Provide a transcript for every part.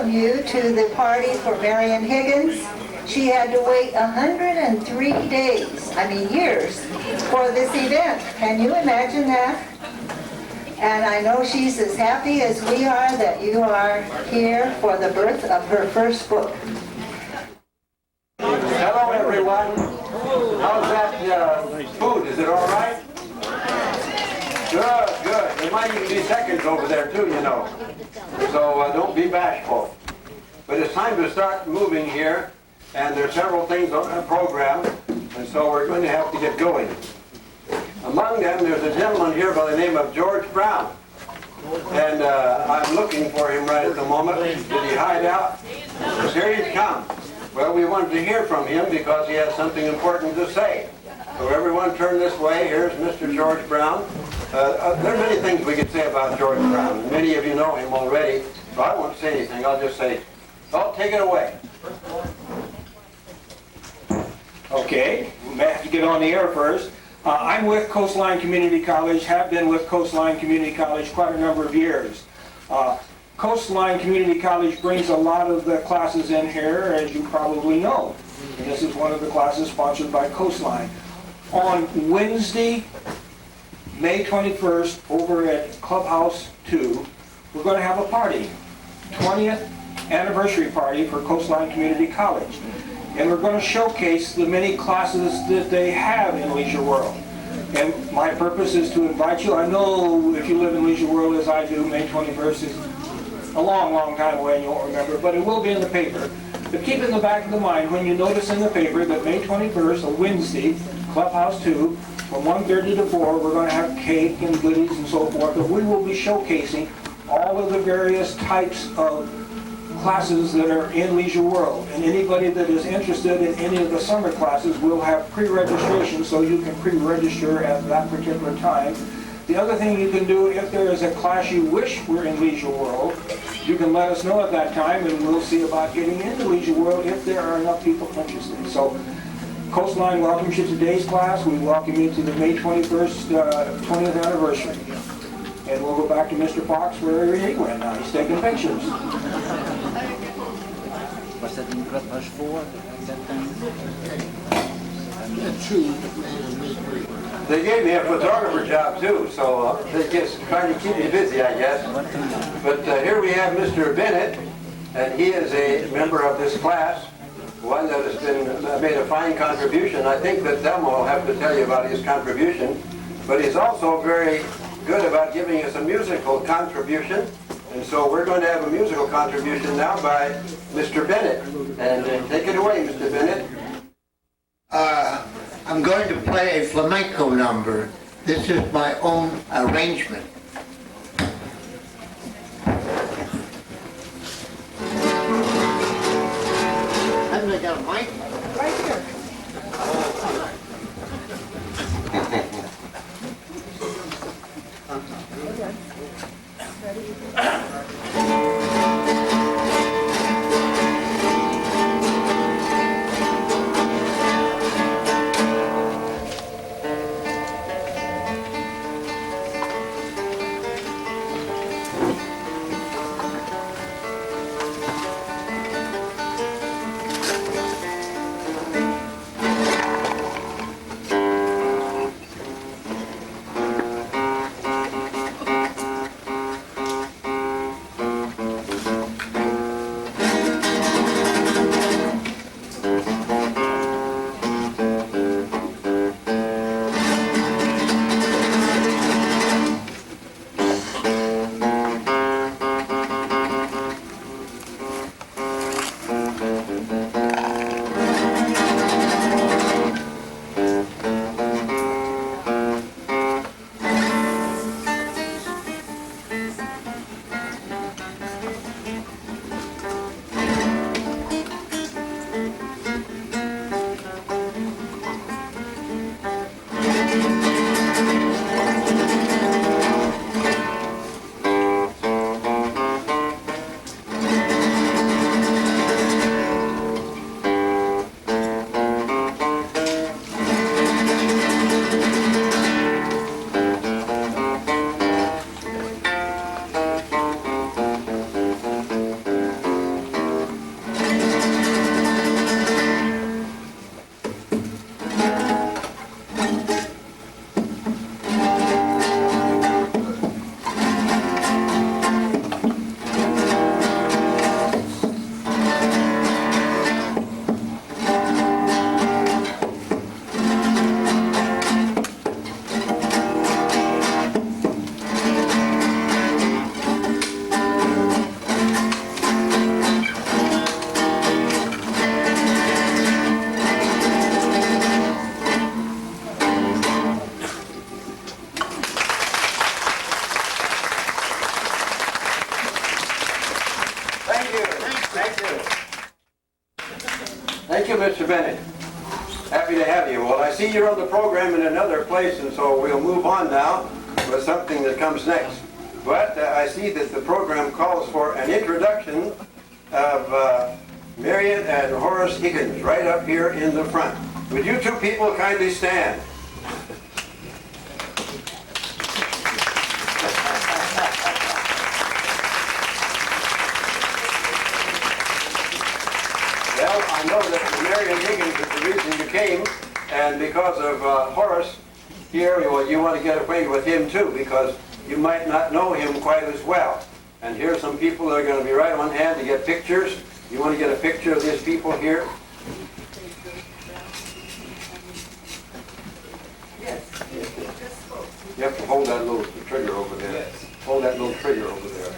welcome you to the party for Marion Higgins. She had to wait 103 days, years, for this event. Can you imagine that? And I know she's as happy as we are that you are here for the birth of her first book. Hello, everyone. How's that food? Is it all right? Good, good. There might even be seconds over there, too, you know. So don't be bashful. But it's time to start moving here, and there are several things on our program, and so we're going to have to get going. Among them, there's a gentleman here by the name of George Brown. And I'm looking for him right at the moment. Did he hide out? Yes, here he's come. Well, we wanted to hear from him because he has something important to say. So everyone turn this way. Here's Mr. George Brown. There are many things we could say about George Brown, and many of you know him already, so I won't say anything. I'll just say, oh, take it away. Okay, we may have to get on the air first. I'm with Coastline Community College, have been with Coastline Community College quite a number of years. Coastline Community College brings a lot of the classes in here, as you probably know. And this is one of the classes sponsored by Coastline. On Wednesday, May 21st, over at Clubhouse 2, we're going to have a party, 20th anniversary party for Coastline Community College. And we're going to showcase the many classes that they have in Leisure World. And my purpose is to invite you. I know if you live in Leisure World as I do, May 21st is a long, long time away and you won't remember, but it will be in the paper. But keep in the back of the mind when you notice in the paper that May 21st, a Wednesday, Clubhouse 2, from 1:30 to 4, we're going to have cake and goodies and so forth, but we will be showcasing all of the various types of classes that are in Leisure World. And anybody that is interested in any of the summer classes will have pre-registration, so you can pre-register at that particular time. The other thing you can do, if there is a class you wish were in Leisure World, you can let us know at that time and we'll see about getting into Leisure World if there are enough people interested. So Coastline welcomes you to today's class. We welcome you to the May 21st 20th anniversary. And we'll go back to Mr. Fox wherever he went now. He's taking pictures. Was that in Clubhouse 4 at that time? They gave me a photographer job too, so they just trying to keep me busy, I guess. But here we have Mr. Bennett, and he is a member of this class, one that has been made a fine contribution. I think that Delmo will have to tell you about his contribution, but he's also very good about giving us a musical contribution. And so we're going to have a musical contribution now by Mr. Bennett. And take it away, Mr. Bennett. I'm going to play a flamenco number. This is my own arrangement. Haven't I got a mic? Right here. Thank you, Mr. Bennett. Happy to have you. Well, I see you're on the program in another place, and so we'll move on now with something that comes next. But I see that the program calls for an introduction of Marion and Horace Higgins right up here in the front. Would you two people kindly stand? Well, I know that Marion Higgins is the reason you came, and because of Horace here, you want to get acquainted with him too, because you might not know him quite as well. And here are some people that are going to be right on hand to get pictures. You want to get a picture of these people here? Yes. You have to hold that little trigger over there. Hold that little trigger over there.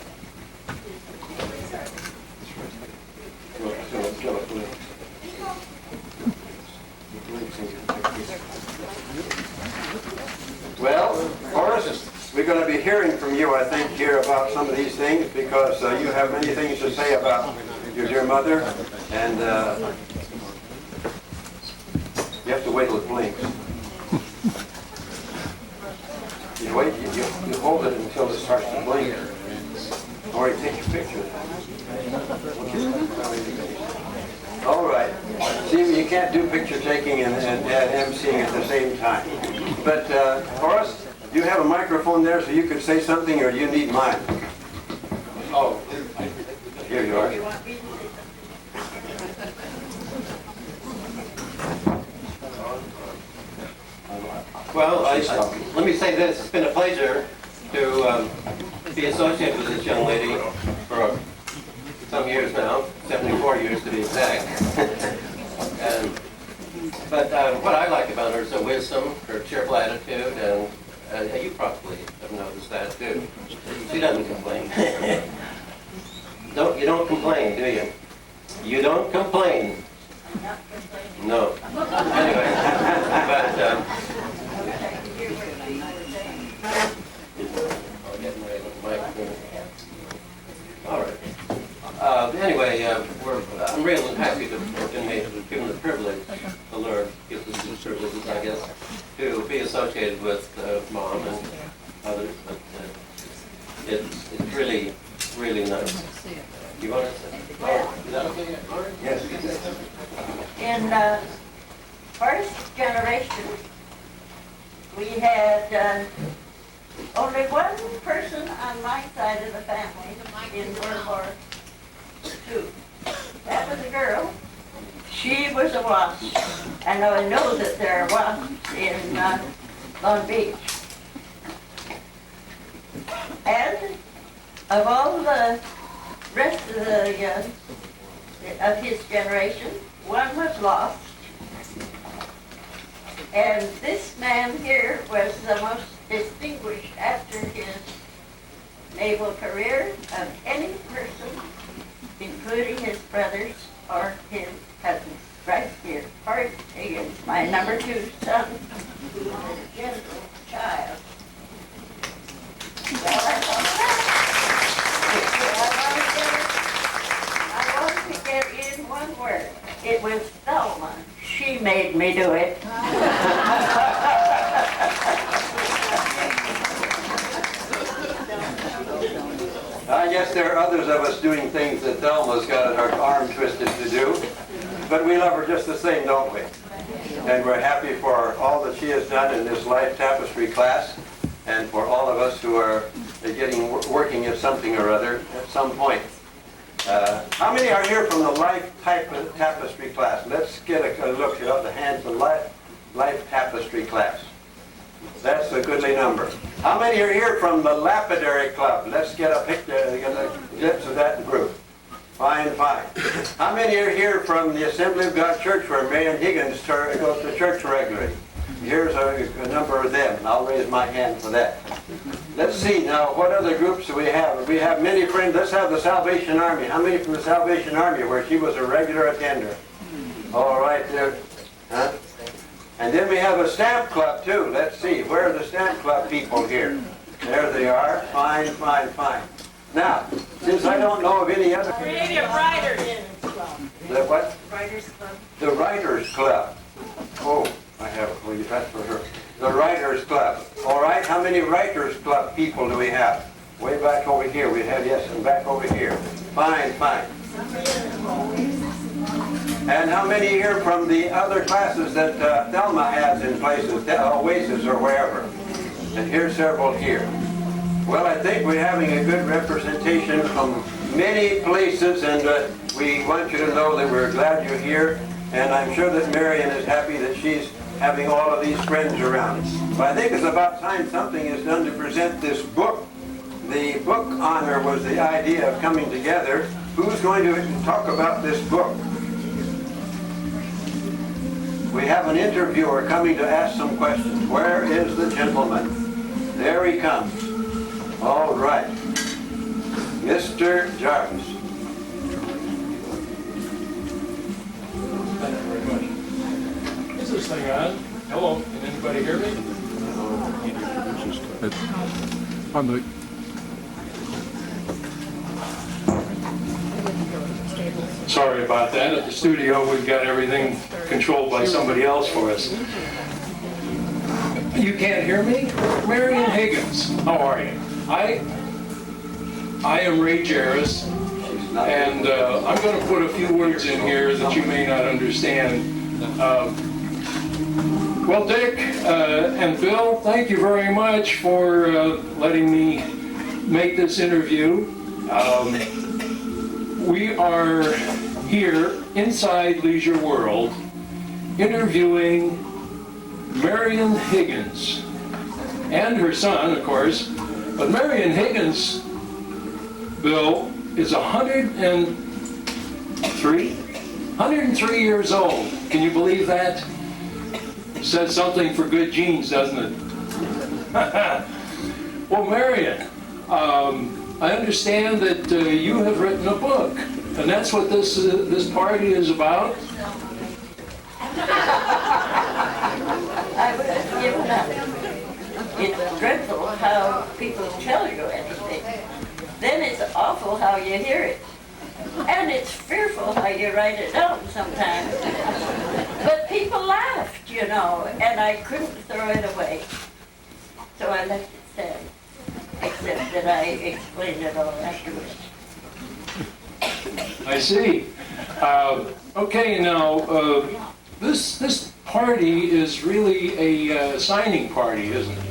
Well, Horace, we're going to be hearing from you, I think, here about some of these things, because you have many things to say about your dear mother, and you have to wait till it blinks. You wait, you hold it until it starts to blink, or you take your picture. All right. See, you can't do picture taking and emceeing at the same time. But Horace, do you have a microphone there so you could say something, or do you need mine? Oh, here you are. Well, let me say this. It's been a pleasure to be associated with this young lady for some years now, 74 years to be exact. But what I like about her is her wisdom, her cheerful attitude, and you probably have noticed that too. She doesn't complain. You don't complain, do you? You don't complain. No. Anyway, but all right. Anyway, I'm really happy to have been given the privilege to learn, give this the privileges, I guess, to be associated with Mom and others. But it's really, really nice. You want to say? Is that okay? Yes. In first generation, we had only one person on my side of the family in World War II. That was a girl. She was a wasp. And I know that there are wasps in Long Beach. And of all the rest of his generation, one was lost. And this man here was the most distinguished after his naval career of any person, including his brothers or his cousins. Right here, Horace Higgins, my number 2 son, who was a gentle child. Well, that's all I want to get in one word. It was Thelma. She made me do it. I guess there are others of us doing things that Thelma's got her arm twisted to do, but we love her just the same, don't we? And we're happy for all that she has done in this Life Tapestry class, and for all of us who are working at something or other at some point. How many are here from the Life Tapestry class? Let's get a look at the hands of Life Tapestry class. That's a goodly number. How many are here from the Lapidary Club? Let's get a picture, get a glimpse of that group. Fine, fine. How many are here from the Assembly of God Church where Marion Higgins goes to church regularly? Here's a number of them, and I'll raise my hand for that. Let's see now, what other groups do we have? We have many friends. Let's have the Salvation Army. How many from the Salvation Army where she was a regular attender? All right, there. Huh? And then we have a stamp club too. Let's see, where are the stamp club people here? There they are. Fine, fine, fine. Now, since I don't know of any other... Creative writers. The what? Writers Club. The Writers Club. Oh, I have it. Well, that's for her. The Writers Club. All right, how many Writers Club people do we have? Way back over here. We have, yes, and back over here. Fine, fine. And how many here from the other classes that Thelma has in places, Oasis or wherever? And here's several here. Well, I think we're having a good representation from many places, and we want you to know that we're glad you're here. And I'm sure that Marion is happy that she's having all of these friends around. But I think it's about time something is done to present this book. The book honor was the idea of coming together. Who's going to talk about this book? We have an interviewer coming to ask some questions. Where is the gentleman? There he comes. All right. Mr. Jarvis. Thank you very much. Is this thing on? Hello, can anybody hear me? On the Sorry about that. At the studio, we've got everything controlled by somebody else for us. You can't hear me? Marion Higgins, how are you? I am Ray Jarris, and I'm going to put a few words in here that you may not understand. Well, Dick and Bill, thank you very much for letting me make this interview. We are here inside Leisure World interviewing Marion Higgins and her son, of course. But Marion Higgins, Bill, is 103 years old. Can you believe that? Says something for good genes, doesn't it? Well, Marion, I understand that you have written a book, and that's what this party is about. I would have given up. It's dreadful how people tell you anything. Then it's awful how you hear it. And it's fearful how you write it down sometimes. But people laughed, you know, and I couldn't throw it away. So I let it stand, except that I explained it all afterwards. I see. Okay, now, this party is really a signing party, isn't it?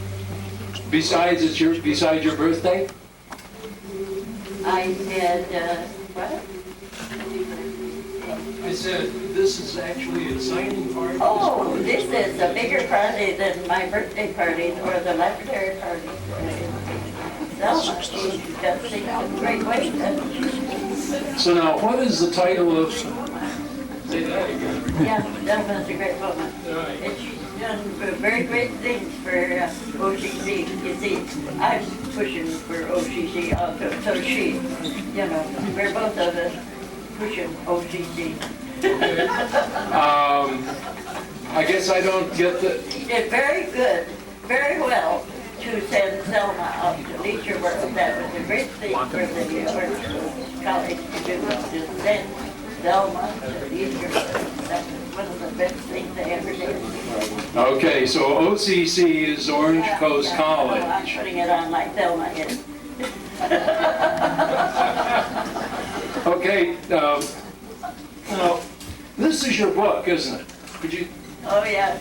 Besides your birthday? I had, what? I said, this is actually a signing party? Oh, this is a bigger party than my birthday parties or the lavatory parties. Selma, she does things in great ways, doesn't she? So now, what is the title of... Say that again. Yeah, Selma's a great woman. Right. And she's done very great things for OCC. You see, I'm pushing for OCC also, so she, you know, we're both of us pushing OCC. I guess I don't get the... He did very good, very well to send Selma out to Leisure World. That was a great thing for the college to do, to send Selma to Leisure World. That was one of the best things they ever did. Okay, so OCC is Orange Coast Yeah. College. Oh, I'm putting it on like Selma is. Okay, now, this is your book, isn't it? Could you... Oh, yeah.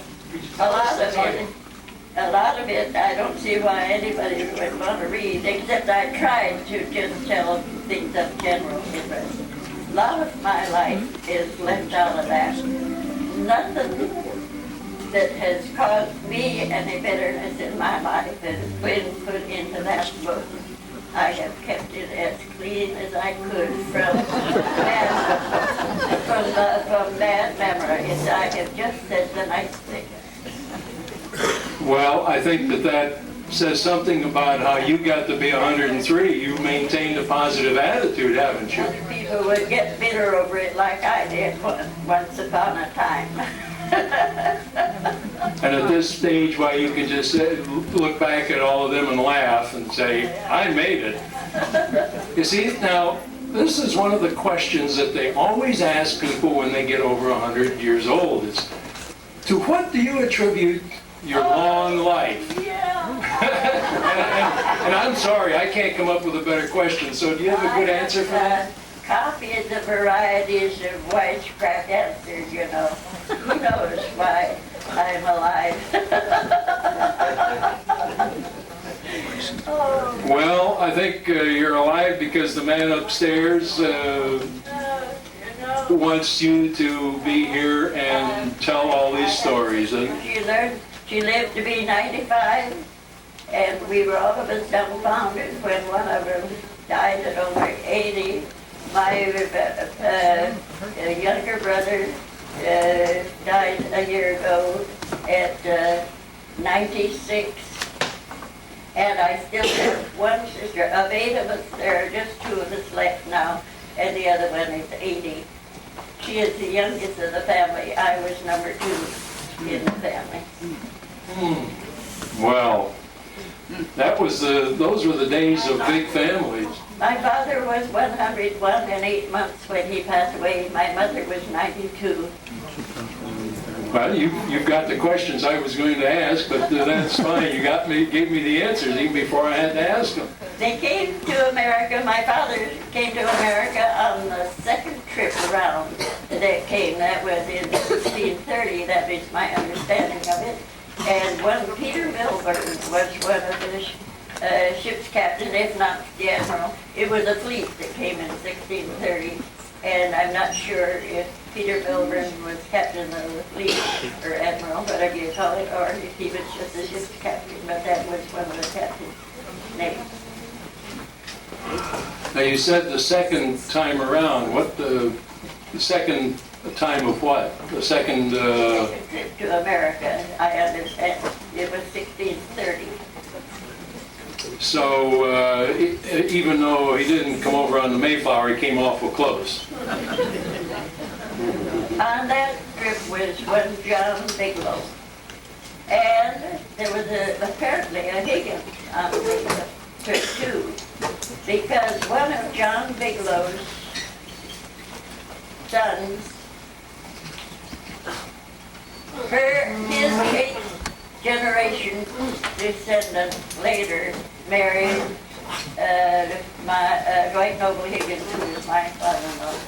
A lot of it, I don't see why anybody would want to read, except I tried to just tell things of general interest. A lot of my life is left out of that. Nothing that has caused me any bitterness in my life has been put into that book. I have kept it as clean as I could from bad memories. I have just said the nice thing. Well, I think that says something about how you got to be 103. You maintained a positive attitude, haven't you? Other people would get bitter over it like I did once upon a time. And at this stage, why you can just look back at all of them and laugh and say, I made it. You see, now, this is one of the questions that they always ask people when they get over 100 years old is, to what do you attribute your long life? Yeah. And I'm sorry, I can't come up with a better question, so do you have a good answer for that? Copies of varieties of wisecrack answers, you know. Who knows why I'm alive? Oh, Well, I think you're alive because the man upstairs you know. wants you to be here and tell all these stories. And She lived to be 95, and we were all of us dumbfounded when one of them died at over 80. My younger brother died a year ago at 96, and I still have one sister. Of 8 of us, there are just 2 of us left now, and the other one is 80. She is the youngest of the family. I was number 2 in the family. well, those were the days of big families. My father was 101 and 8 months when he passed away. My mother was 92. Well, you've got the questions I was going to ask, but that's fine. You gave me the answers even before I had to ask them. They came to America. My father came to America on the second trip around that came. That was in 1630. That is my understanding of it. And one Peter Milburn was one of the ship's captain, if not the admiral. It was a fleet that came in 1630, and I'm not sure if Peter Milburn was captain of the fleet or admiral, whatever you call it, or if he was just the ship's captain, but that was one of the captain's names. Now, you said the second time around. What the second time of what? The second... Second trip to America, I understand. It was 1630. So even though he didn't come over on the Mayflower, he came awful close. On that trip was one John Bigelow. And there was apparently a Higgins on the trip too. Because one of John Bigelow's sons, his 8th generation descendant later married Dwight Noble Higgins, who was my father-in-law.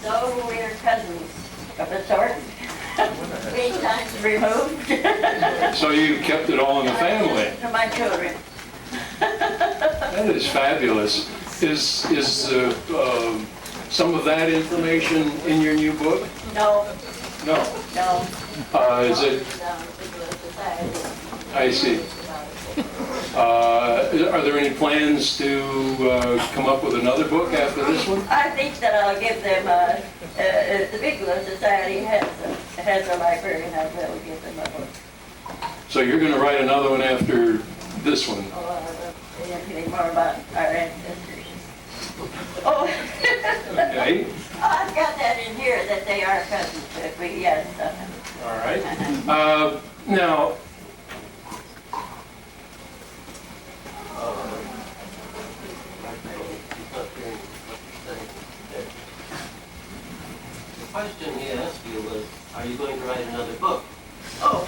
So we're cousins of a sort, 3 times removed. So you kept it all in the family. To my children. That is fabulous. Is some of that information in your new book? No, No. no. Is it? I see. Are there any plans to come up with another book after this one? I think that I'll give them, the Bigelow Society has a library, and I will give them a book. So you're going to write another one after this one? Anything more about our ancestors. Oh, Okay. I've got that in here, that they are cousins, but yes. All right. Now, The question he asked you was, are you going to write another book? Oh,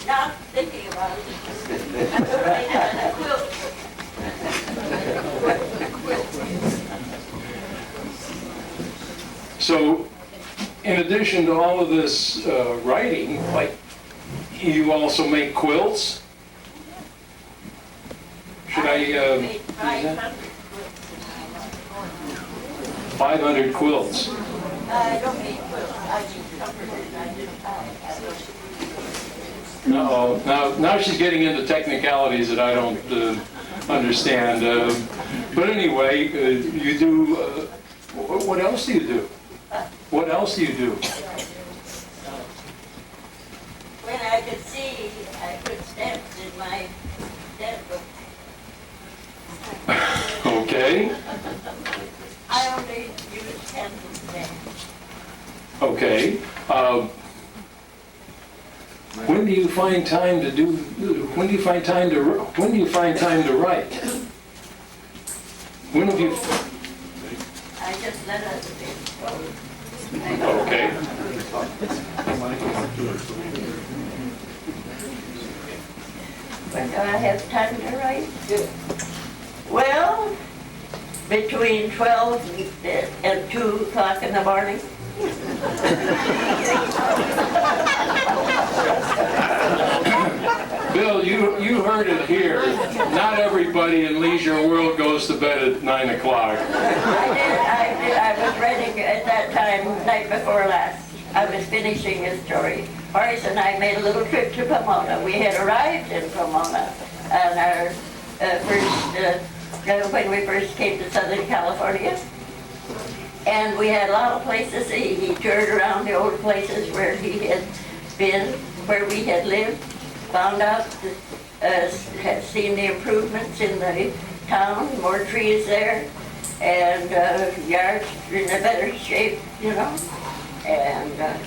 not thinking about it. I'm going to write a quilt book. so in addition to all of this writing, like, you also make quilts? Should I, Made 500 500 quilts? I don't mean quilts, I mean comforters. I didn't No, now she's getting into technicalities that I don't understand. But anyway, you do, what else do you do? What else do you do? When I could see, I put stamps in my stamp book. Okay, I only use pencil stamps. okay. When do you find time to do, when do you find time to write? When have you, I just let other people. okay. But do I have time to write? Well, between 12 and 2 o'clock in the morning. Bill, you heard it here. Not everybody in Leisure World goes to bed at 9 o'clock. I was writing at that time, night before last. I was finishing a story. Horace and I made a little trip to Pomona. We had arrived in Pomona on our when we first came to Southern California. And we had a lot of places to see. He toured around the old places where he had been, where we had lived, found out, had seen the improvements in the town, more trees there, and yards in a better shape, you know, and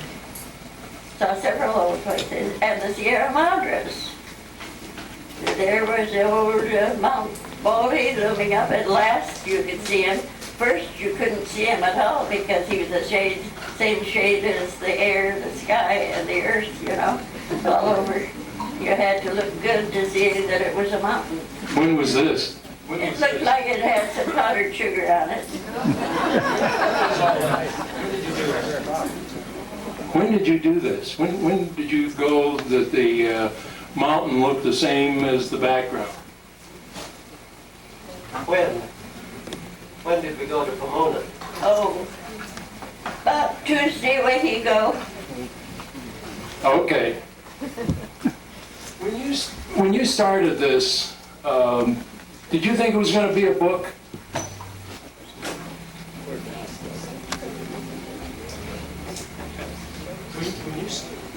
saw several old places, and the Sierra Madres. There was the old Mount Baldy looming up. At last you could see him. First you couldn't see him at all because he was the same shade as the air, the sky, and the earth, you know, all over. You had to look good to see that it was a mountain. When was this? It looked like it had some powdered sugar on it. When did you do this? When did you go that the mountain looked the same as the background? When did we go to Pomona? Oh, about Tuesday a week ago. Okay. When you started this, did you think it was going to be a book? When you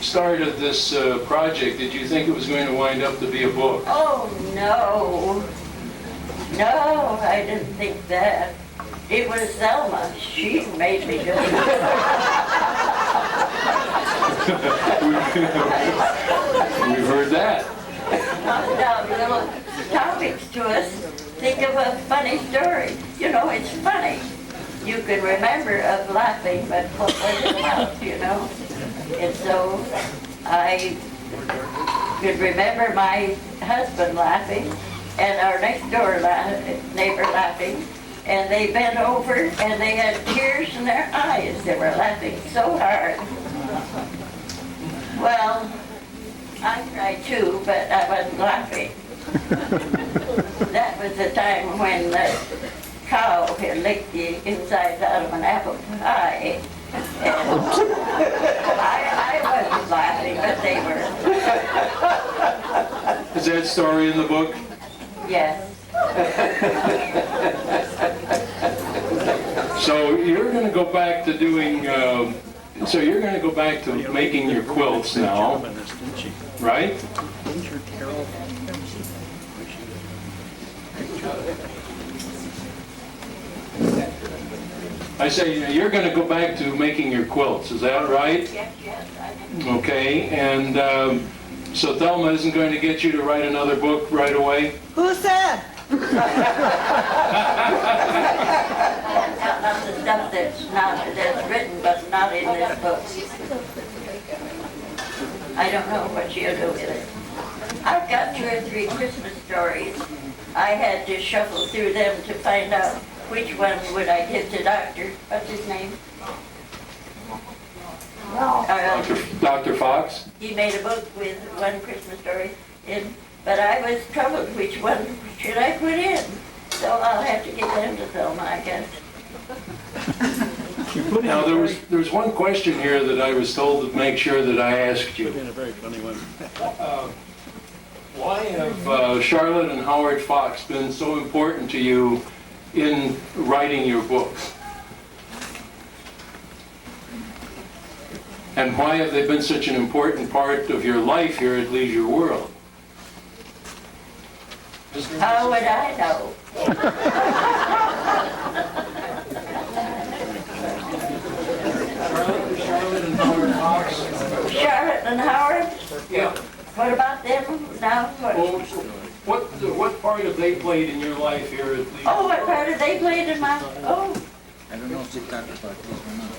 started this project, did you think it was going to wind up to be a book? Oh, no. No, I didn't think that. It was Thelma. She made me do it. We've heard that. Now, little topics to us. Think of a funny story. You know, it's funny. You can remember of laughing, but what was it about, you know? And so I could remember my husband laughing and our next door neighbor laughing, and they bent over and they had tears in their eyes. They were laughing so hard. Well, I cried too, but I wasn't laughing. That was the time when the cow had licked the insides out of an apple pie. And I wasn't laughing, but they were. Is that story in the book? Yes. So you're going to go back to doing, so you're going to go back to making your quilts now, right? I say you're going to go back to making your quilts, is that right? Yes, I did. Okay, and so Thelma isn't going to get you to write another book right away? Who said? Not the stuff that's written, but not in this book. I don't know what she'll do with it. I've got 2 or 3 Christmas stories. I had to shuffle through them to find out which one would I give to Dr. What's his name? Dr. Fox? He made a book with 1 Christmas story in, but I was troubled which one should I put in. So I'll have to give them to Thelma, I guess. Now, there was one question here that I was told to make sure that I asked you. In a very funny one. Why have Charlotte and Howard Fox been so important to you in writing your books? And why have they been such an important part of your life here at Leisure World? How would I know? Charlotte and Howard Fox? Charlotte and Howard? Yeah. What about them now? Well, what part have they played in your life here at the? Oh, what part did they play in my, oh, I don't know if they talked about this or not.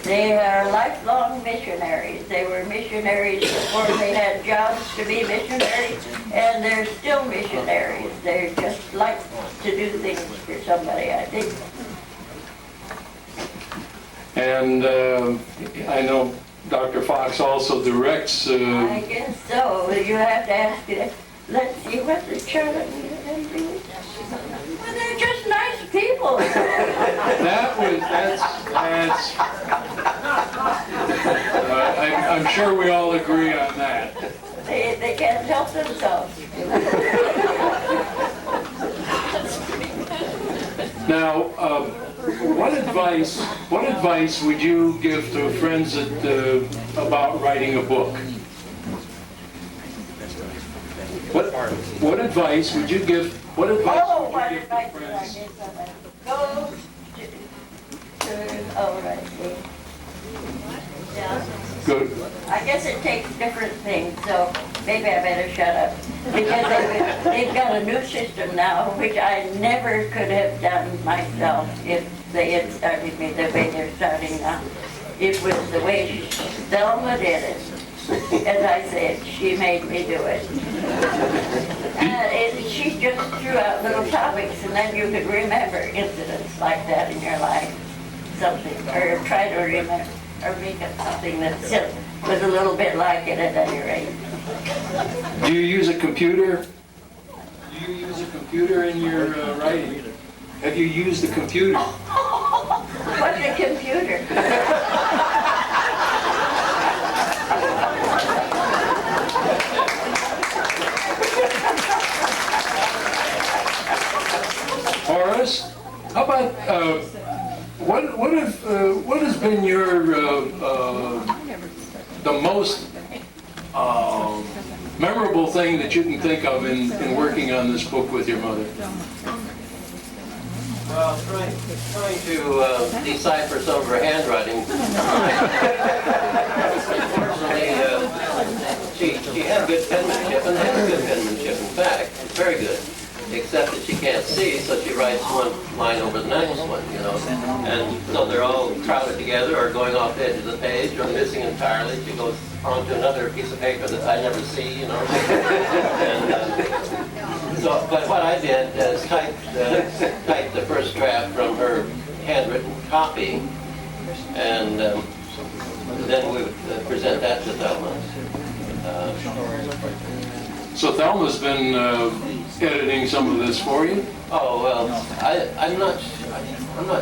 they are lifelong missionaries. They were missionaries before they had jobs to be missionaries, and they're still missionaries. They just like to do things for somebody, I think. And I know Dr. Fox also directs. I guess so. You have to ask it. Let's see what the Charlotte and do. Well, they're just nice people. I'm sure we all agree on that. They can't help themselves. Now, what advice would you give to friends about writing a book? What advice would you give? What advice Oh, would what you give to advice did I friends? give somebody? Go to, oh, right, see. Yeah. Good. I guess it takes different things, so maybe I better shut up. Because they've got a new system now, which I never could have done myself if they had started me the way they're starting now. It was the way Thelma did it. As I said, she made me do it. She just threw out little topics, and then you could remember incidents like that in your life. Something, or try to remember, or make up something that was a little bit like it at any rate. Do you use a computer? Do you use a computer in your writing? Have you used the computer? What's a computer? Horace, how about what has been your the most memorable thing that you can think of in working on this book with your mother? Well, trying to decipher some of her handwriting. Unfortunately, she had good penmanship, and has good penmanship, in fact, very good. Except that she can't see, so she writes one line over the next one, you know. And so they're all crowded together or going off the edge of the page or missing entirely. She goes on to another piece of paper that I never see, you know. And, but what I did is type the first draft from her handwritten copy, and then we would present that to Thelma. So Thelma's been editing some of this for you? Oh well, I'm not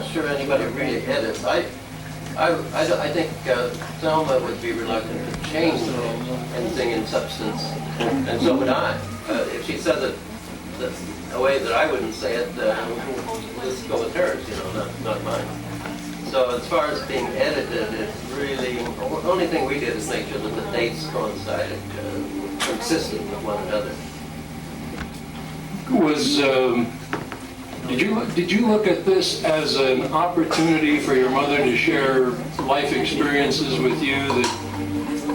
sure anybody really edits. I think Thelma would be reluctant to change anything in substance, and so would I. If she says it a way that I wouldn't say it, let's go with hers, you know, not mine. So as far as being edited, it's really, the only thing we did is make sure that the dates coincided, consistent with one another. Did you look at this as an opportunity for your mother to share life experiences with you that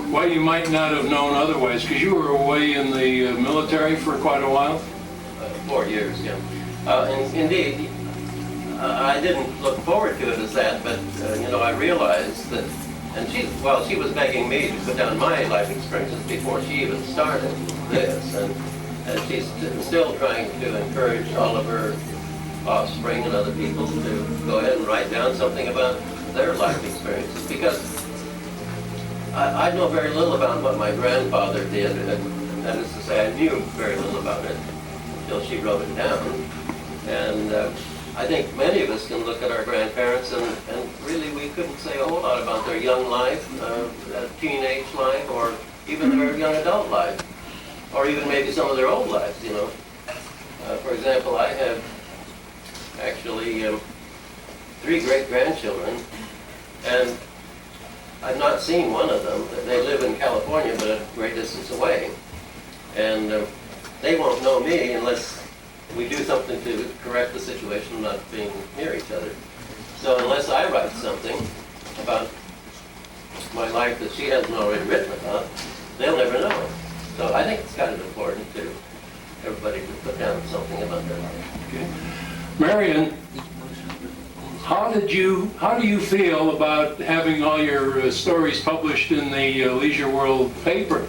why you might not have known otherwise? Because you were away in the military for quite a while? 4 years, yeah. Indeed, I didn't look forward to it as that, but you know, I realized that, and she was begging me to put down my life experiences before she even started this, and she's still trying to encourage all of her offspring and other people to go ahead and write down something about their life experiences, because I know very little about what my grandfather did, and that is to say, I knew very little about it until she wrote it down. And I think many of us can look at our grandparents and really we couldn't say a whole lot about their young life, teenage life, or even their young adult life, or even maybe some of their old lives, you know. For example, I have actually 3 great-grandchildren, and I've not seen one of them. They live in California, but a great distance away. And they won't know me unless we do something to correct the situation of not being near each other. So unless I write something about my life that she hasn't already written about, they'll never know. So I think it's kind of important to everybody to put down something about that. Marion, how do you feel about having all your stories published in the Leisure World paper?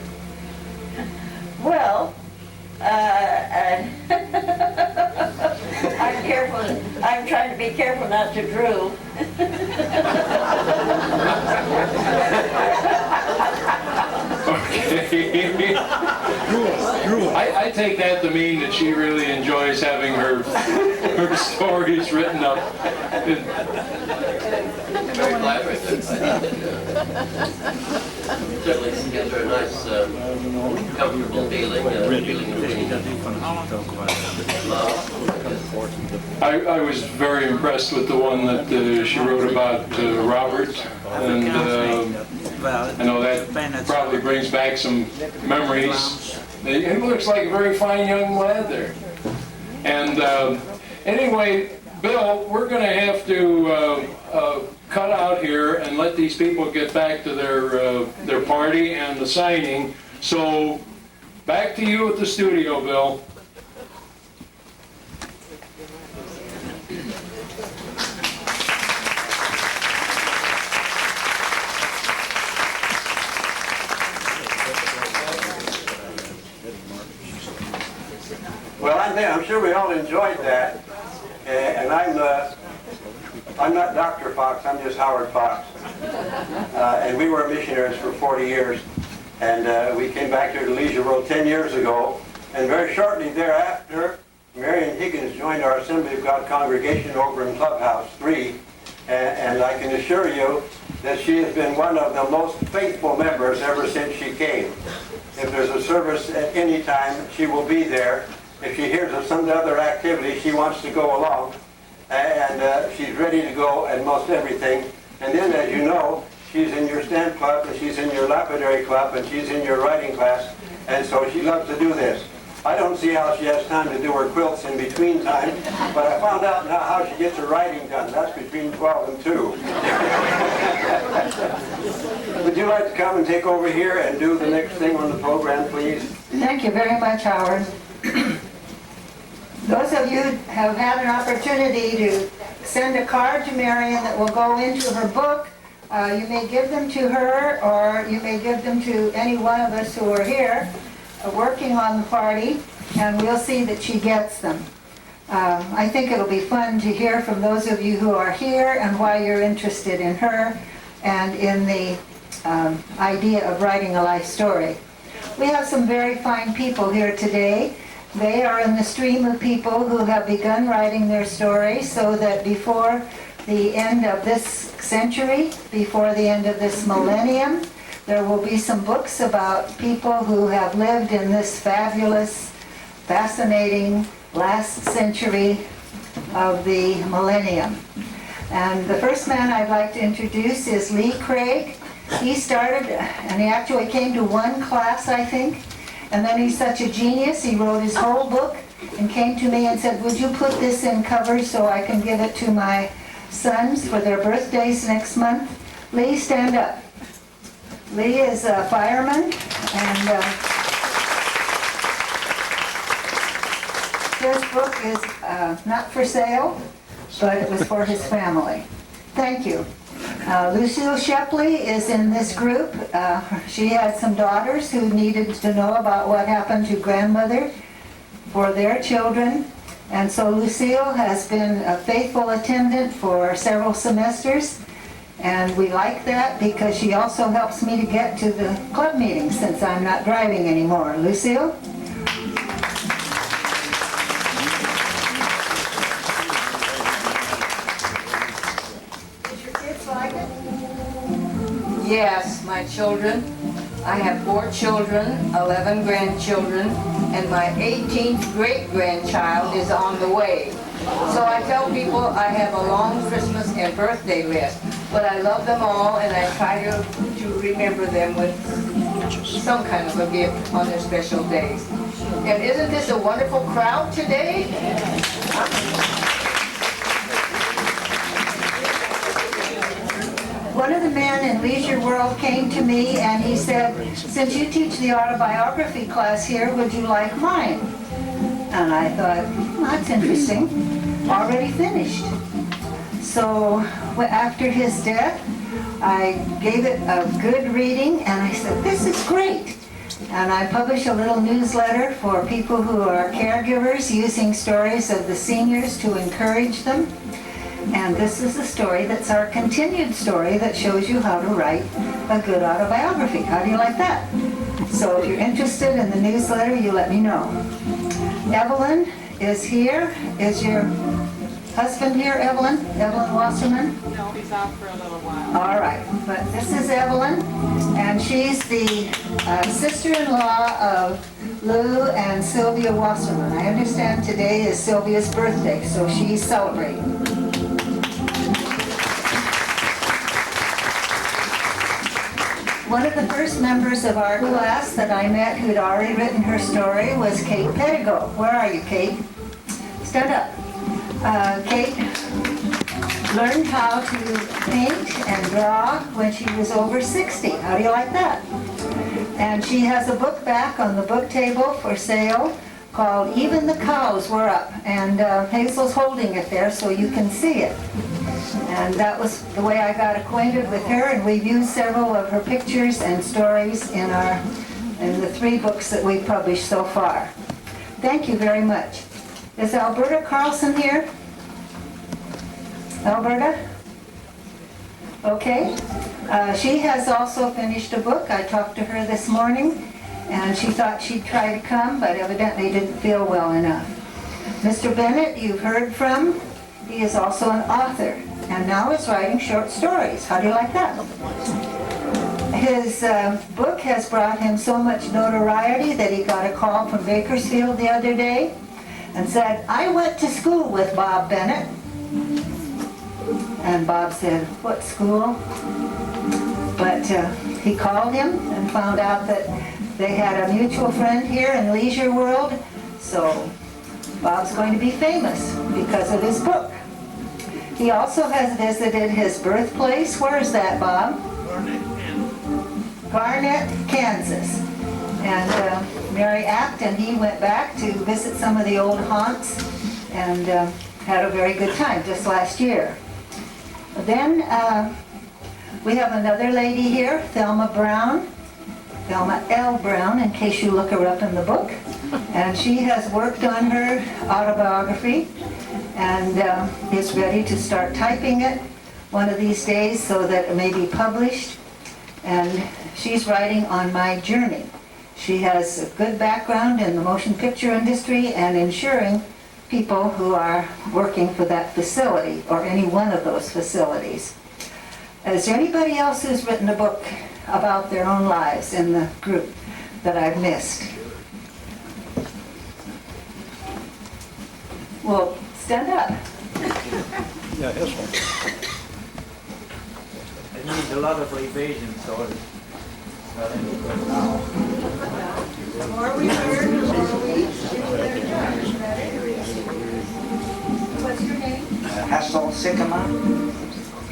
Well, I'm careful. I'm trying to be careful not to drool. Okay. I take that to mean that she really enjoys having her stories written up. Very flattering. I think certainly gives her a nice, comfortable feeling, feeling of being loved. I was very impressed with the one that she wrote about Robert, and I know that probably brings back some memories. He looks like a very fine young lad there. And anyway, Bill, we're going to have to cut out here and let these people get back to their party and the signing. So back to you at the studio, Bill. Well, I'm sure we all enjoyed that, and I'm not Dr. Fox, I'm just Howard Fox. And we were missionaries for 40 years, and we came back here to Leisure World 10 years ago, and very shortly thereafter, Marion Higgins joined our Assembly of God congregation over in Clubhouse 3, and I can assure you that she has been one of the most faithful members ever since she came. If there's a service at any time, she will be there. If she hears of some other activity, she wants to go along, and she's ready to go at most everything. And then, as you know, she's in your stamp club, and she's in your lapidary club, and she's in your writing class, and so she loves to do this. I don't see how she has time to do her quilts in between time, but I found out now how she gets her writing done. That's between 12 and 2. Would you like to come and take over here and do the next thing on the program, please? Thank you very much, Howard. Those of you who have had an opportunity to send a card to Marion that will go into her book, you may give them to her, or you may give them to any one of us who are here working on the party, and we'll see that she gets them. I think it'll be fun to hear from those of you who are here and why you're interested in her and in the idea of writing a life story. We have some very fine people here today. They are in the stream of people who have begun writing their stories so that before the end of this century, before the end of this millennium, there will be some books about people who have lived in this fabulous, fascinating last century of the millennium. And the first man I'd like to introduce is Lee Craig. He started, and he actually came to one class, I think, and then he's such a genius, he wrote his whole book and came to me and said, would you put this in covers so I can give it to my sons for their birthdays next month? Lee, stand up. Lee is a fireman, and his book is not for sale, but it was for his family. Thank you. Lucille Shepley is in this group. She had some daughters who needed to know about what happened to grandmother for their children. And so Lucille has been a faithful attendant for several semesters. And we like that because she also helps me to get to the club meetings since I'm not driving anymore. Lucille? Yes, my children. I have 4 children, 11 grandchildren, and my 18th great-grandchild is on the way. So I tell people I have a long Christmas and birthday list, but I love them all and I try to remember them with some kind of a gift on their special days. And isn't this a wonderful crowd today? One of the men in Leisure World came to me and he said, since you teach the autobiography class here, would you like mine? And I thought, that's interesting, already finished. So after his death, I gave it a good reading and I said, this is great. And I publish a little newsletter for people who are caregivers using stories of the seniors to encourage them. And this is a story that's our continued story that shows you how to write a good autobiography. How do you like that? So if you're interested in the newsletter, you let me know. Evelyn is here. Is your husband here, Evelyn? Evelyn Wasserman? No, he's out for a little while. All right, but this is Evelyn, and she's the sister-in-law of Lou and Sylvia Wasserman. I understand today is Sylvia's birthday, so she's celebrating. One of the first members of our class that I met who'd already written her story was Kate Pettigo. Where are you, Kate? Stand up. Kate learned how to paint and draw when she was over 60. How do you like that? And she has a book back on the book table for sale called Even the Cows Were Up. And Hazel's holding it there so you can see it. And that was the way I got acquainted with her, and we've used several of her pictures and stories in the 3 books that we've published so far. Thank you very much. Is Alberta Carlson here? Alberta? Okay. She has also finished a book. I talked to her this morning, and she thought she'd try to come, but evidently didn't feel well enough. Mr. Bennett, you've heard from. He is also an author, and now is writing short stories. How do you like that? His book has brought him so much notoriety that he got a call from Bakersfield the other day and said, I went to school with Bob Bennett. And Bob said, what school? But he called him and found out that they had a mutual friend here in Leisure World, so Bob's going to be famous because of his book. He also has visited his birthplace. Where is that, Bob? Garnett, Kansas. And Mary Apt and he went back to visit some of the old haunts and had a very good time just last year. Then we have another lady here, Thelma Brown, Thelma L. Brown, in case you look her up in the book. And she has worked on her autobiography and is ready to start typing it one of these days so that it may be published. And she's writing on my journey. She has a good background in the motion picture industry and insuring people who are working for that facility or any one of those facilities. Is there anybody else who's written a book about their own lives in the group that I've missed? Well, stand up. Yeah, this one. It needs a lot of revision, so it's not any good now. The more we learn, the more we do better. What's your name? Hassel Sycamore.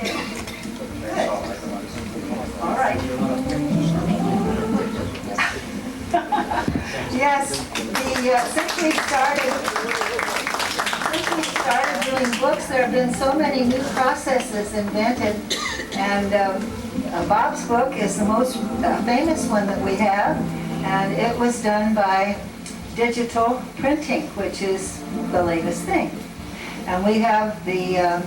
Good. All right. Yes, since we started doing books, there have been so many new processes invented, and Bob's book is the most famous one that we have, and it was done by digital printing, which is the latest thing. And we have the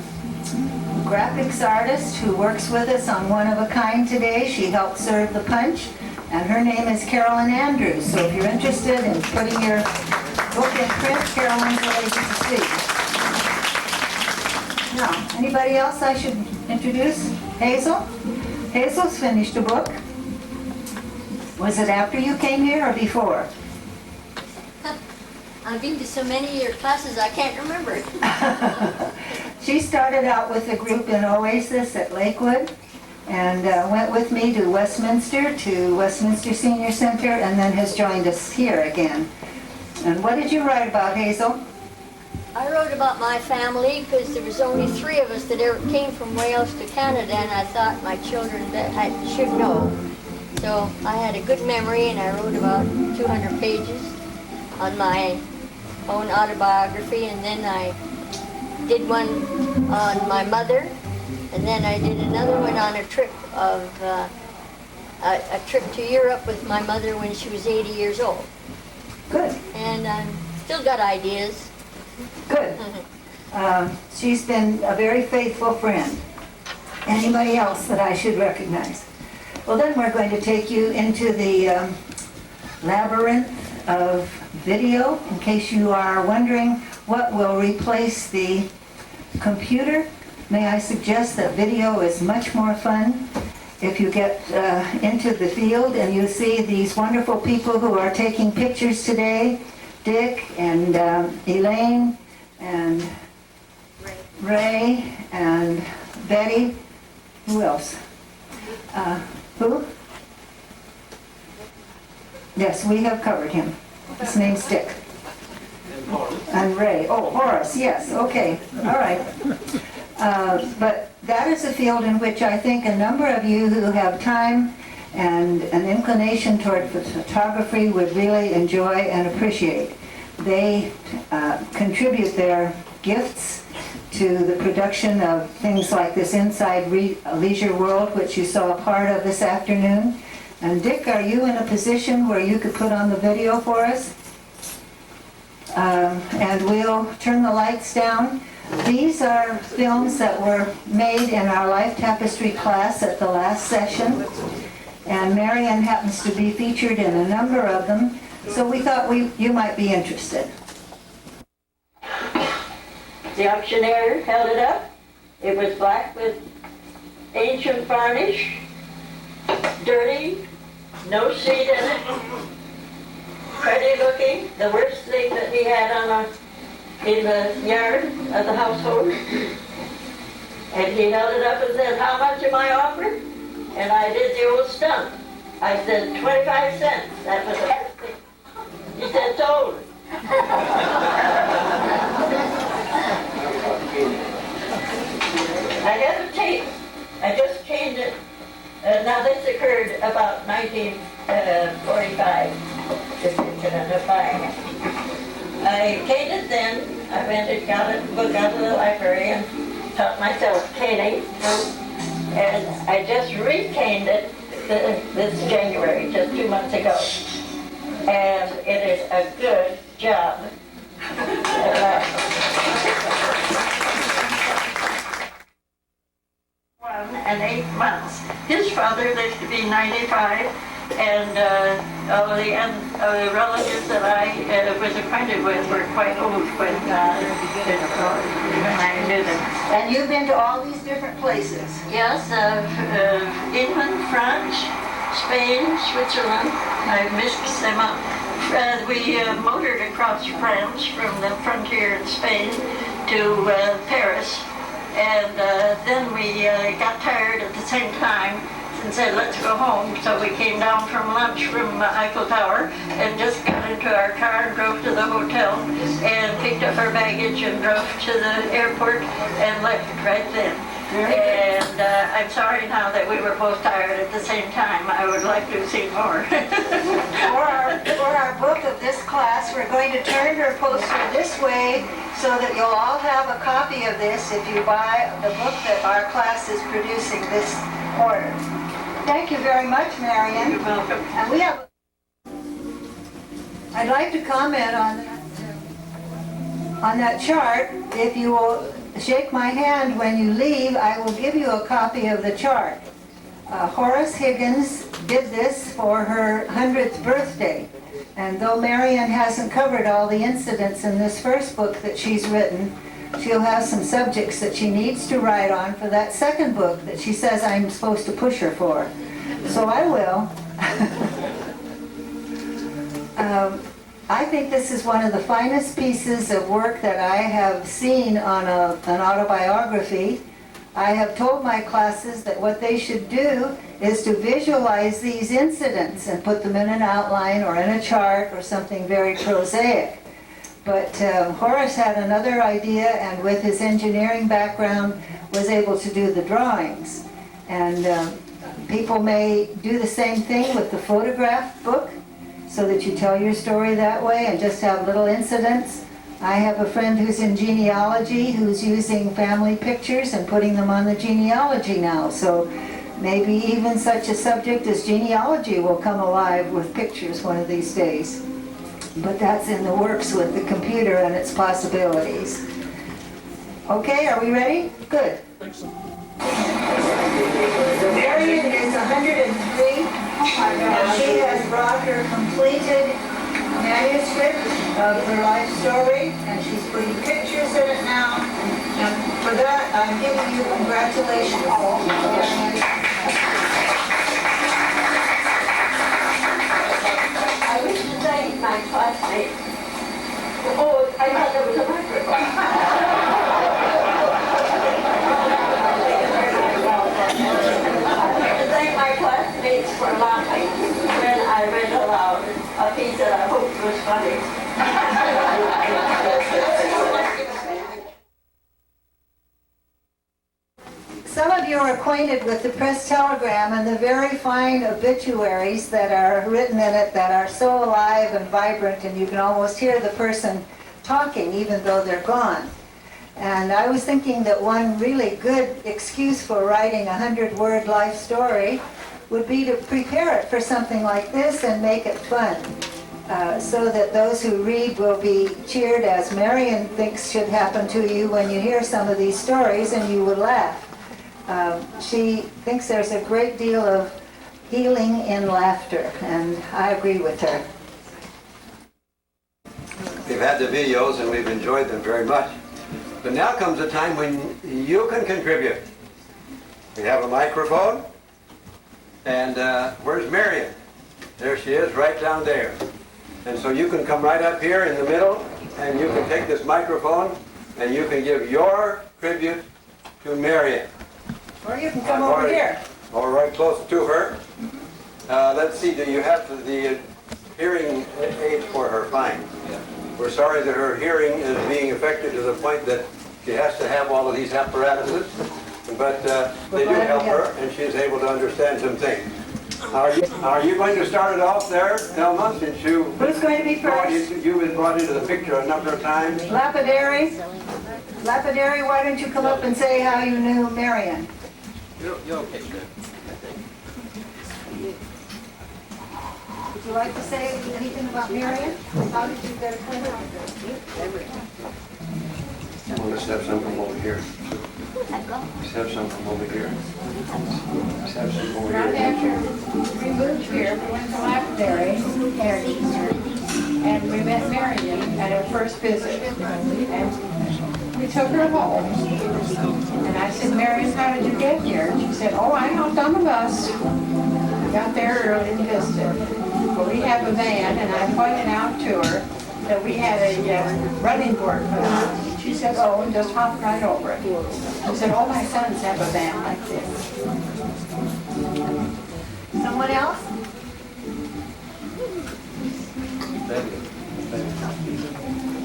graphics artist who works with us on One of a Kind today. She helped serve the punch, and her name is Carolyn Andrews. So if you're interested in putting your book in print, Carolyn's the lady to see. Now, anybody else I should introduce? Hazel? Hazel's finished a book. Was it after you came here or before? I've been to so many of your classes, I can't remember. She started out with a group in Oasis at Lakewood and went with me to Westminster Senior Center, and then has joined us here again. And what did you write about, Hazel? I wrote about my family because there was only 3 of us that ever came from Wales to Canada, and I thought my children that I should know. So I had a good memory, and I wrote about 200 pages on my own autobiography, and then I did one on my mother, and then I did another one on a trip to Europe with my mother when she was 80 years old. Good, And still got ideas. good. She's been a very faithful friend. Anybody else that I should recognize? Well, then we're going to take you into the labyrinth of video, in case you are wondering what will replace the computer. May I suggest that video is much more fun if you get into the field and you see these wonderful people who are taking pictures today, Dick and Elaine and Ray and Betty. Who else? Who? Yes, we have covered him. His name's Dick. And Ray. Oh, Horace, yes, okay, all right. But that is a field in which I think a number of you who have time and an inclination toward photography would really enjoy and appreciate. They contribute their gifts to the production of things like this Inside Leisure World, which you saw a part of this afternoon. And Dick, are you in a position where you could put on the video for us? And we'll turn the lights down. These are films that were made in our Life Tapestry class at the last session. And Marion happens to be featured in a number of them, so we thought you might be interested. The auctioneer held it up. It was black with ancient varnish, dirty, no seat in it, pretty looking, the worst thing that he had in the yard of the household. And he held it up and said, "How much am I offered?" And I did the old stunt. I said, 25 cents. That was everything. He said, "Sold." I have a tape. I just changed it. Now this occurred about 1945, if you can end up buying it. I caned it then. I went and got a book out of the library and taught myself caning. And I just re-caned it this January, just 2 months ago. And it is a good job. And 8 months. His father lived to be 95, and all the relatives that I was acquainted with were quite old when I knew them. And you've been to all these different places? Yes, England, France, Spain, Switzerland. I mixed them up. We motored across France from the frontier in Spain to Paris. And then we got tired at the same time and said, let's go home. So we came down from lunch from Eiffel Tower and just got into our car and drove to the hotel and picked up our baggage and drove to the airport and left right then. And I'm sorry now that we were both tired at the same time. I would like to see more. For our book of this class, we're going to turn her poster this way so that you'll all have a copy of this if you buy the book that our class is producing this quarter. Thank you very much, Marion. You're welcome. And we have... I'd like to comment on that chart. If you will shake my hand when you leave, I will give you a copy of the chart. Horace Higgins did this for her 100th birthday. And though Marion hasn't covered all the incidents in this first book that she's written, she'll have some subjects that she needs to write on for that second book that she says I'm supposed to push her for. So I will. I think this is one of the finest pieces of work that I have seen on an autobiography. I have told my classes that what they should do is to visualize these incidents and put them in an outline or in a chart or something very prosaic. But Horace had another idea, and with his engineering background was able to do the drawings. And people may do the same thing with the photograph book, so that you tell your story that way and just have little incidents. I have a friend who's in genealogy who's using family pictures and putting them on the genealogy now. So maybe even such a subject as genealogy will come alive with pictures one of these days. But that's in the works with the computer and its possibilities. Okay, are we ready? Good. Marion is 103, and she has brought her completed manuscript of her life story, and she's putting pictures in it now. And for that, I'm giving you congratulations. I wish to thank my classmates. Oh, I thought there was a microphone. To thank my classmates for laughing when I read aloud a piece that I hoped was funny. Some of you are acquainted with the press telegram and the very fine obituaries that are written in it that are so alive and vibrant, and you can almost hear the person talking even though they're gone. And I was thinking that one really good excuse for writing a 100-word life story would be to prepare it for something like this and make it fun, so that those who read will be cheered, as Marion thinks should happen to you when you hear some of these stories, and you will laugh. She thinks there's a great deal of healing in laughter, and I agree with her. We've had the videos and we've enjoyed them very much. But now comes a time when you can contribute. We have a microphone, and where's Marion? There she is, right down there. And so you can come right up here in the middle, and you can take this microphone, and you can give your tribute to Marion. Or you can come over here. Or right close to her. Let's see, do you have the hearing aids for her? Fine. We're sorry that her hearing is being affected to the point that she has to have all of these apparatuses, but they do help her, and she is able to understand some things. Are you going to start it off there, Thelma, since you... Who's going to be first? You've been brought into the picture a number of times. Lapidary? Lapidary, why don't you come up and say how you knew Marion? You're okay, sir. Would you like to say anything about Marion? How did you get acquainted with her? Well, let's have some from over here. Let's have some from over here. Let's have some over Right here. after we moved here, we went to Lapidary, and we met Marion at our first visit. And we took her home. And I said, Marion, how did you get here? And she said, oh, I hopped on the bus. I got there early and visited. But we have a van, and I pointed out to her that we had a running board for the house. She said, oh, and just hopped right over it. She said, all my sons have a van like this. Someone else?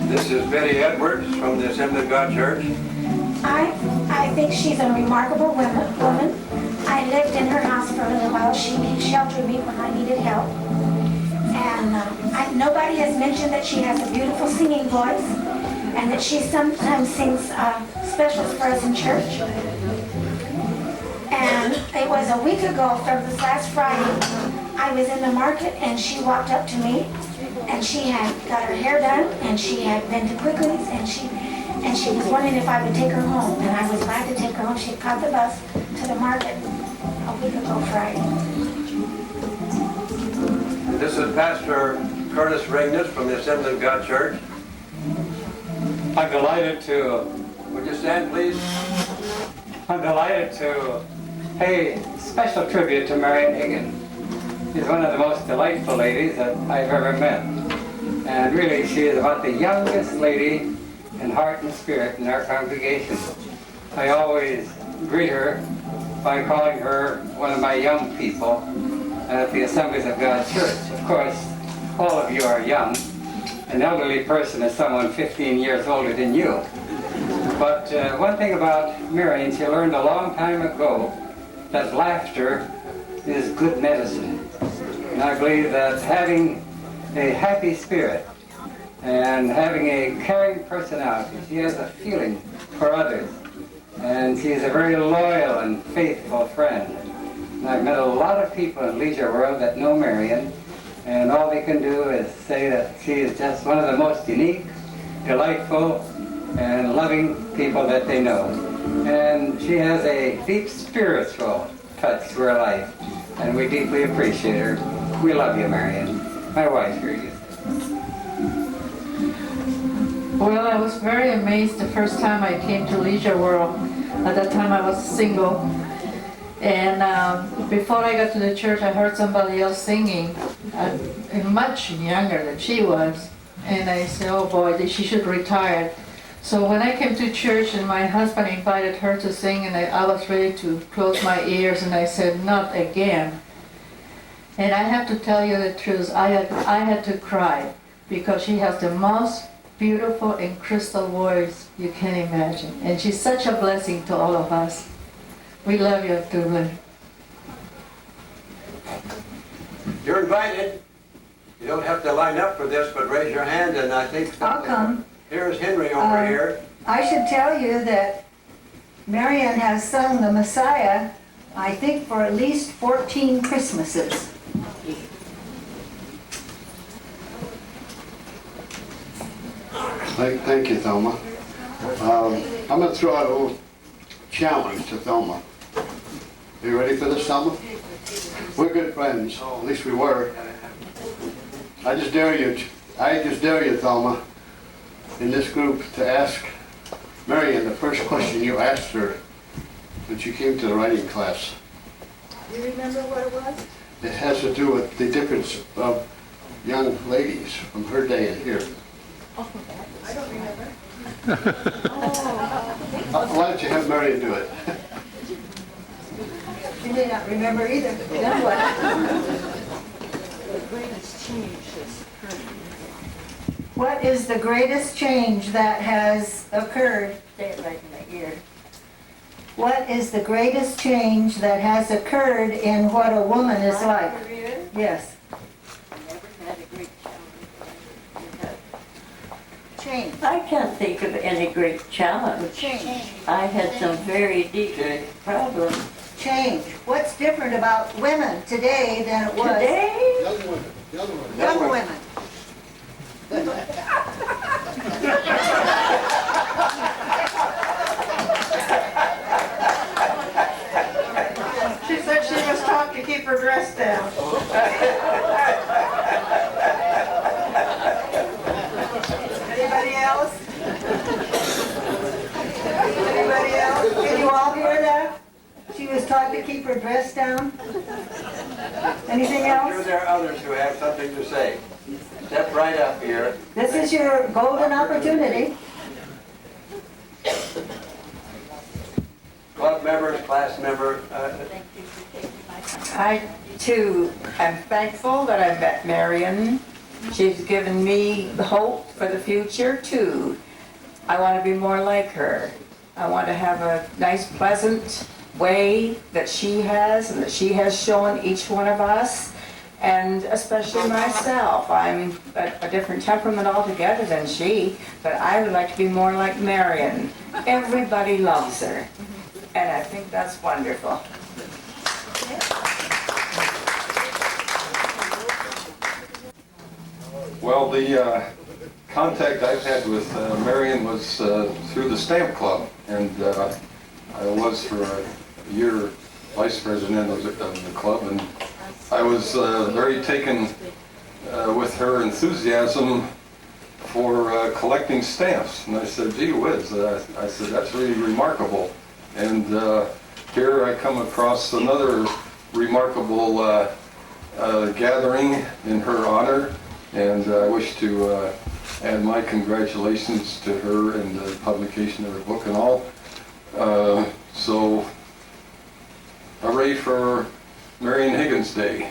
This is Betty Edwards from the Assembly of God Church. I think she's a remarkable woman. I lived in her house for a little while. She sheltered me when I needed help. And nobody has mentioned that she has a beautiful singing voice and that she sometimes sings specials for us in church. And it was a week ago from this last Friday. I was in the market and she walked up to me and she had got her hair done and she had been to Quigley's and she was wondering if I would take her home. And I was glad to take her home. She caught the bus to the market a week ago Friday. This is Pastor Curtis Regness from the Assembly of God Church. I'm delighted to... Would you stand, please? I'm delighted to pay special tribute to Marion Higgins. She's one of the most delightful ladies that I've ever met. And really, she is about the youngest lady in heart and spirit in our congregation. I always greet her by calling her one of my young people at the Assemblies of God Church. Of course, all of you are young. An elderly person is someone 15 years older than you. But one thing about Marion, she learned a long time ago that laughter is good medicine. And I believe that having a happy spirit and having a caring personality. She has a feeling for others, and she's a very loyal and faithful friend. And I've met a lot of people in Leisure World that know Marion, and all they can do is say that she is just one of the most unique, delightful, and loving people that they know. And she has a deep spiritual touch to her life, and we deeply appreciate her. We love you, Marion. My wife here, you. Well, I was very amazed the first time I came to Leisure World. At that time I was single. And before I got to the church, I heard somebody else singing, much younger than she was. And I said, oh boy, she should retire. So when I came to church and my husband invited her to sing, and I was ready to close my ears, and I said, not again. And I have to tell you the truth, I had to cry, because she has the most beautiful and crystal voice you can imagine. And she's such a blessing to all of us. We love you, Tula. You're invited. You don't have to line up for this, but raise your hand, and I think... I'll come. Here's Henry over here. I should tell you that Marion has sung the Messiah, I think, for at least 14 Christmases. Thank you, Thelma. I'm going to throw out a little challenge to Thelma. Are you ready for this, Thelma? We're good friends. At least we were. I just dare you, Thelma, in this group to ask Marion the first question you asked her when she came to the writing class. Do you remember what it was? It has to do with the difference of young ladies from her day and here. I don't remember. Why don't you have Marion do it? She may not remember either. Then what? The greatest change has occurred. What is the greatest change that has occurred? Say it right in my ear. What is the greatest change that has occurred in what a woman is like? Yes. Change. I can't think of any great challenge. Change. I had some very deep problems. Change. What's different about women today than it was? Today? Young women. She said she was taught to keep her dress down. Anybody else? Anybody else? Can you all hear that? She was taught to keep her dress down? Anything I'm sure else? there are others who have something to say. Step right up here. This is your golden opportunity. Club members, class member. I, too, am thankful that I met Marion. She's given me hope for the future, too. I want to be more like her. I want to have a nice, pleasant way that she has and that she has shown each one of us, and especially myself. I'm a different temperament altogether than she, but I would like to be more like Marion. Everybody loves her, and I think that's wonderful. Well, the contact I've had with Marion was through the Stamp Club, and I was for a year vice president of the club, and I was very taken with her enthusiasm for collecting stamps. And I said, gee whiz, I said, that's really remarkable. And here I come across another remarkable gathering in her honor, and I wish to add my congratulations to her and the publication of her book and all. So, hooray for Marion Higgins Day.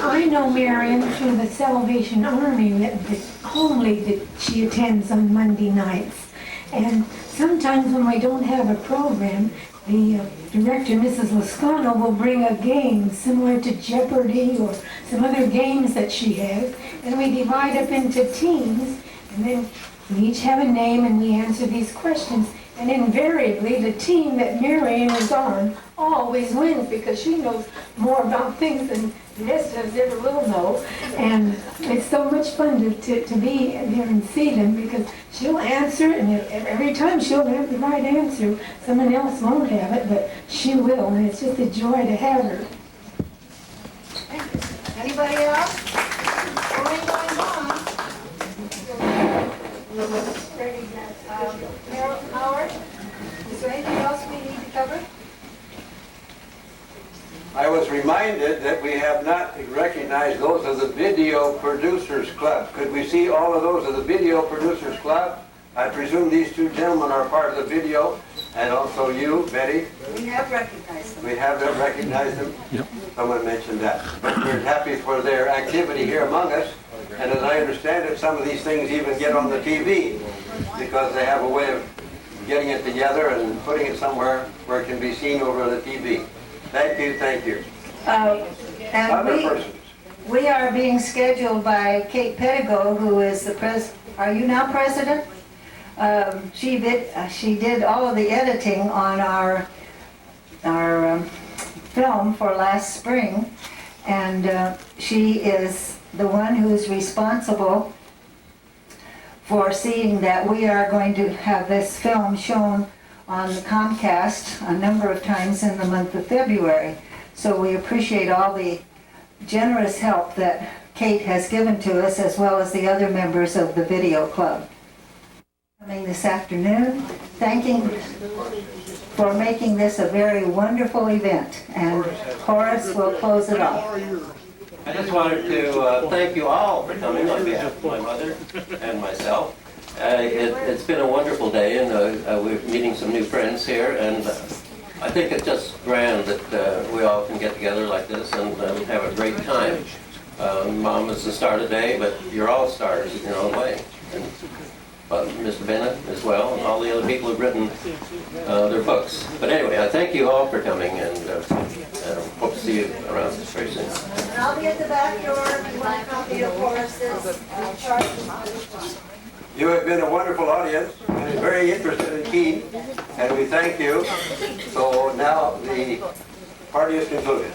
I know know Marion through the Salvation Army, the homily that she attends on Monday nights. And sometimes when we don't have a program, the director, Mrs. Lascano, will bring a game similar to Jeopardy or some other games that she has, and we divide up into teams, and then we each have a name and we answer these questions. And invariably, the team that Marion is on always wins because she knows more about things than the rest of us ever will know. And it's so much fun to be there and see them because she'll answer, and every time she'll have the right answer. Someone else won't have it, but she will, and it's just a joy to have her. Anybody else? Going on. Harold Howard, is there anything else we need to cover? I was reminded that we have not recognized those of the Video Producers Club. Could we see all of those of the Video Producers Club? I presume these two gentlemen are part of the video, and also you, Betty. We have recognized them. We have recognized them. Yep. Someone mentioned that. But we're happy for their activity here among us. And as I understand it, some of these things even get on the TV because they have a way of getting it together and putting it somewhere where it can be seen over the TV. Thank you, thank you. And Other persons. we are being scheduled by Kate Pettigo, who is the are you now president? She did all of the editing on our film for last spring, and she is the one who's responsible for seeing that we are going to have this film shown on the Comcast a number of times in the month of February. So we appreciate all the generous help that Kate has given to us, as well as the other members of the video club. Coming this afternoon, thanking for making this a very wonderful event, and Horace will close it off. I just wanted to thank you all for coming on behalf of my mother and myself. It's been a wonderful day, and we're meeting some new friends here, and I think it's just grand that we all can get together like this and have a great time. Mom is the star today, but you're all stars in your own way. And Mr. Bennett as well, and all the other people who've written their books. But anyway, I thank you all for coming, and hope to see you around very soon. And I'll be at the back door if you want a copy of Horace's chart. You have been a wonderful audience, and very interested and keen, and we thank you. So now the party is concluded.